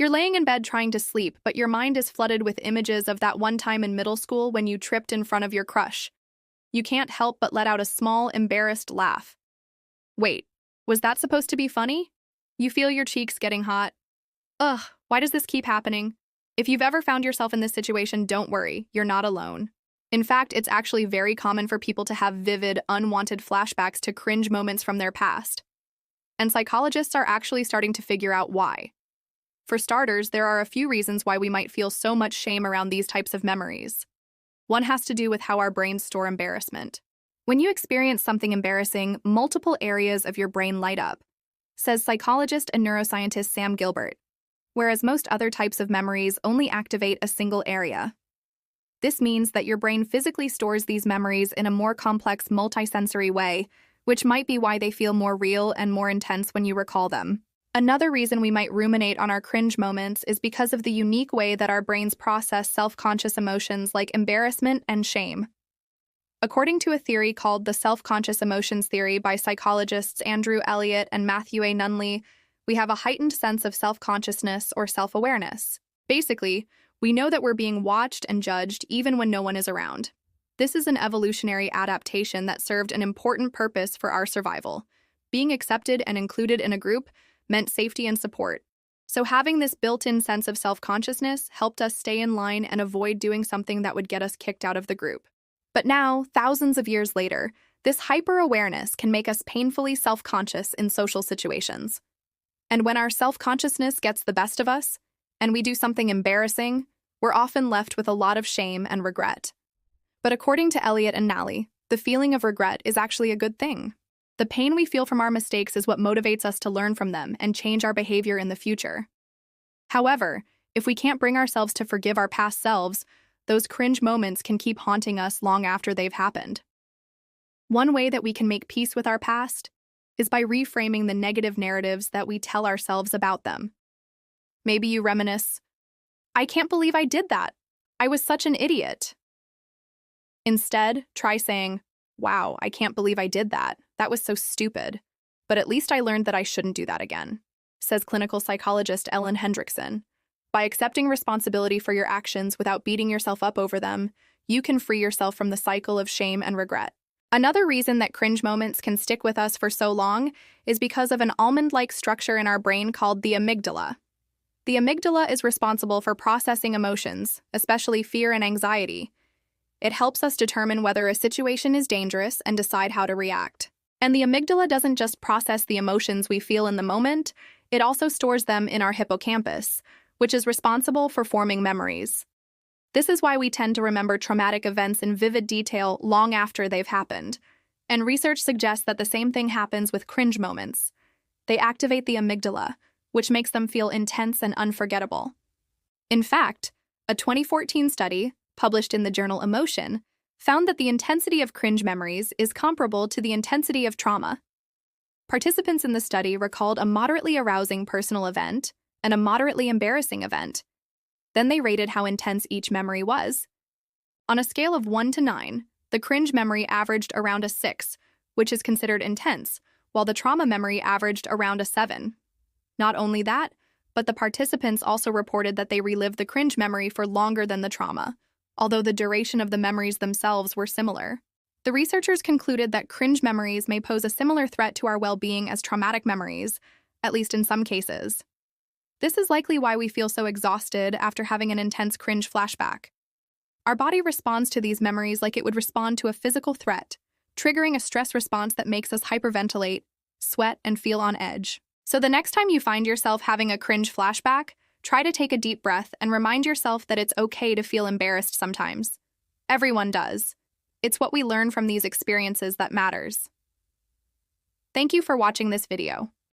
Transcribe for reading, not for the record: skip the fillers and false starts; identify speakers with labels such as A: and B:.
A: You're laying in bed trying to sleep, but your mind is flooded with images of that one time in middle school when you tripped in front of your crush. You can't help but let out a small, embarrassed laugh. Wait, was that supposed to be funny? You feel your cheeks getting hot. Ugh, why does this keep happening? If you've ever found yourself in this situation, don't worry, you're not alone. In fact, it's actually very common for people to have vivid, unwanted flashbacks to cringe moments from their past. And psychologists are actually starting to figure out why. For starters, there are a few reasons why we might feel so much shame around these types of memories. One has to do with how our brains store embarrassment. When you experience something embarrassing, multiple areas of your brain light up, says psychologist and neuroscientist Sam Gilbert, whereas most other types of memories only activate a single area. This means that your brain physically stores these memories in a more complex multisensory way, which might be why they feel more real and more intense when you recall them. Another reason we might ruminate on our cringe moments is because of the unique way that our brains process self-conscious emotions like embarrassment and shame. According to a theory called the self-conscious emotions theory by psychologists Andrew Elliott and Matthew A. Nunley, we have a heightened sense of self-consciousness or self-awareness. Basically, we know that we're being watched and judged even when no one is around. This is an evolutionary adaptation that served an important purpose for our survival. Being accepted and included in a group meant safety and support. So having this built-in sense of self-consciousness helped us stay in line and avoid doing something that would get us kicked out of the group. But now, thousands of years later, this hyper-awareness can make us painfully self-conscious in social situations. And when our self-consciousness gets the best of us, and we do something embarrassing, we're often left with a lot of shame and regret. But according to Elliott and Nally, the feeling of regret is actually a good thing. The pain we feel from our mistakes is what motivates us to learn from them and change our behavior in the future. However, if we can't bring ourselves to forgive our past selves, those cringe moments can keep haunting us long after they've happened. One way that we can make peace with our past is by reframing the negative narratives that we tell ourselves about them. Maybe you reminisce, "I can't believe I did that. I was such an idiot." Instead, try saying, "Wow, I can't believe I did that. That was so stupid. But at least I learned that I shouldn't do that again," says clinical psychologist Ellen Hendrickson. By accepting responsibility for your actions without beating yourself up over them, you can free yourself from the cycle of shame and regret. Another reason that cringe moments can stick with us for so long is because of an almond-like structure in our brain called the amygdala. The amygdala is responsible for processing emotions, especially fear and anxiety. It helps us determine whether a situation is dangerous and decide how to react. And the amygdala doesn't just process the emotions we feel in the moment, it also stores them in our hippocampus, which is responsible for forming memories. This is why we tend to remember traumatic events in vivid detail long after they've happened. And research suggests that the same thing happens with cringe moments. They activate the amygdala, which makes them feel intense and unforgettable. In fact, a 2014 study, published in the journal Emotion, found that the intensity of cringe memories is comparable to the intensity of trauma. Participants in the study recalled a moderately arousing personal event and a moderately embarrassing event. Then they rated how intense each memory was. On a scale of 1 to 9, the cringe memory averaged around a 6, which is considered intense, while the trauma memory averaged around a 7. Not only that, but the participants also reported that they relived the cringe memory for longer than the trauma, although the duration of the memories themselves were similar. The researchers concluded that cringe memories may pose a similar threat to our well-being as traumatic memories, at least in some cases. This is likely why we feel so exhausted after having an intense cringe flashback. Our body responds to these memories like it would respond to a physical threat, triggering a stress response that makes us hyperventilate, sweat, and feel on edge. So the next time you find yourself having a cringe flashback, try to take a deep breath and remind yourself that it's okay to feel embarrassed sometimes. Everyone does. It's what we learn from these experiences that matters. Thank you for watching this video.